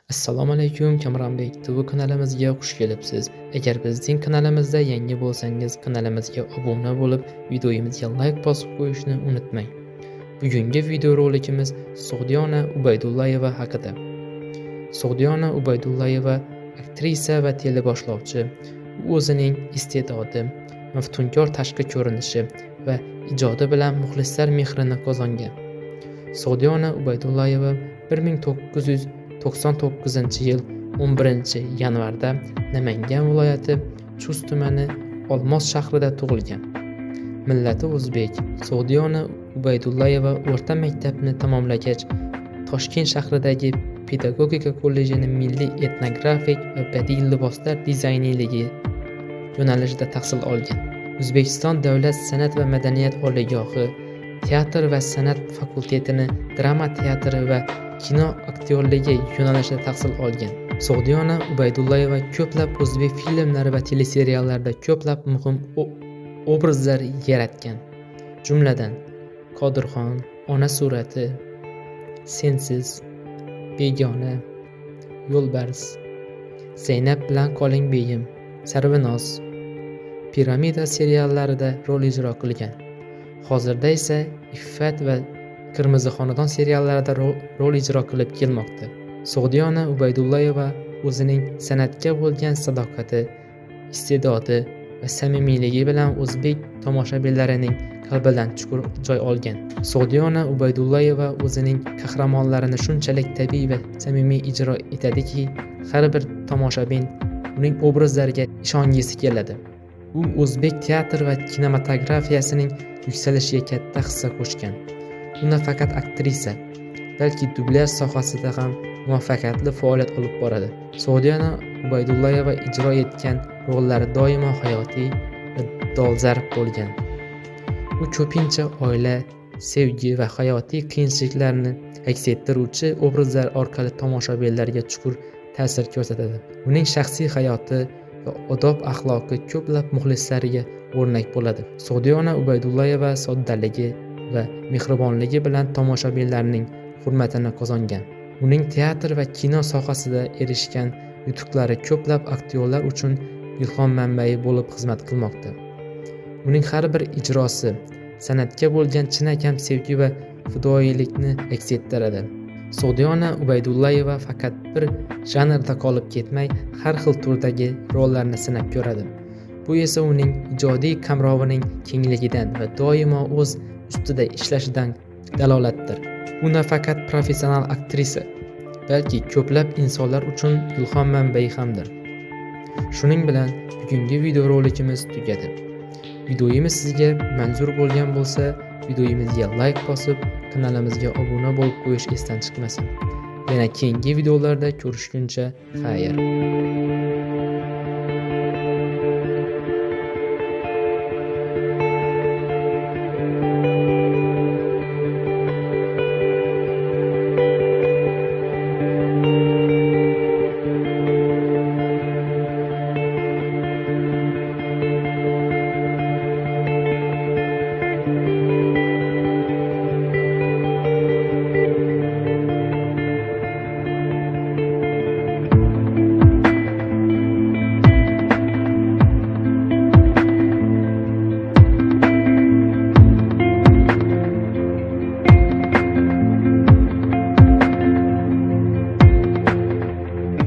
Assalomu alaykum, Kamronbek TV kanalimizga xush kelibsiz. Agar bizning kanalimizda yangi bo'lsangiz, kanalimizga obuna bo'lib, videomizga like bosib qo'yishni unutmang. Bugungi video rolikimiz Sug'diyona Ubaydullayeva haqida. Sug'diyona Ubaydullayeva aktrisa va teleboshlovchi. U o'zining iste'dodi, maftunkor tashqi ko'rinishi va ijodi bilan muxlislar mehrini qozongan. Sug'diyona Ubaydullayeva 1999-yil 11-yanvarda Namangan viloyati Chust tumani Olmos shahrida tug'ilgan. Millati o'zbek. Sug'diyona Ubaydullayeva o'rta maktabni tamomlagach, Toshkent shahridagi Pedagogika kollejini milliy etnografik va badiiy liboslar dizaynligi yo'nalishida tahsil olgan. O'zbekiston davlat san'at va madaniyat oliygohi, teatr va san'at fakultetini drama teatri va kino aktyorligi yo'nalishida tahsil olgan. Sug'diyona Ubaydullayeva ko'plab o'zbek filmlari va teleseriallarda ko'plab muhim obrazlar yaratgan. Jumladan Qodirxon, Ona surati, Sensiz, Begona, Yo'lbars, Zaynab bilan qoling beyim, Sarvinoz, Piramida seriallarida rol ijro qilgan. Hozirda esa Iffat va Qirmizi xonadon seriallarida rol ijro qilib kelmoqda. Sug'diyona Ubaydullayeva o'zining san'atga bo'lgan sadoqati, iste'dodi va samimiyligi bilan o'zbek tomoshabinlarining qalbidan chuqur joy olgan. Sug'diyona Ubaydullayeva o'zining qahramonlarini shunchalik tabiiy va samimiy ijro etadiki, har bir tomoshabin uning obrazlariga ishongisi keladi. U o'zbek teatr va kinematografiyasining yuksalishiga katta hissa qo'shgan. U nafaqat aktrisa, balki dublyaj sohasida ham muvaffaqiyatli faoliyat olib boradi. Sug'diyona Ubaydullayeva ijro etgan rollari doimo hayotiy va dolzarb bo'lgan. U ko'pincha oila, sevgi va hayotiy qiyinchiliklarni aks ettiruvchi obrazlar orqali tomoshabinlarga chuqur ta'sir ko'rsatadi. Uning shaxsiy hayoti va odob axloqi ko'plab muxlislariga o'rnak bo'ladi. Sug'diyona Ubaydullayeva soddaligi va mehribonligi bilan tomoshabinlarning hurmatini qozongan. Uning teatr va kino sohasida erishgan yutuqlari ko'plab aktyorlar uchun ilhom manbai bo'lib xizmat qilmoqda. Uning har bir ijrosi san'atga bo'lgan chinakam sevgi va fidoyilikni aks ettiradi. Sug'diyona Ubaydullayeva faqat bir janrda qolib ketmay, har xil turdagi rollarni sinab ko'radi. Bu esa uning ijodiy qamrovining kengligidan va doimo o'z ustida ishlashidan dalolatdir. U nafaqat professional aktrisa, balki ko'plab insonlar uchun ilhom manbai hamdir. Shuning bilan bugungi video rolikimiz tugadi. Videomiz sizga manzur bo'lgan bo'lsa, videomizga like bosib, kanalimizga obuna bo'lib qo'yish esdan chiqmasin. Yana keyingi videolarda ko'rishguncha, xayr.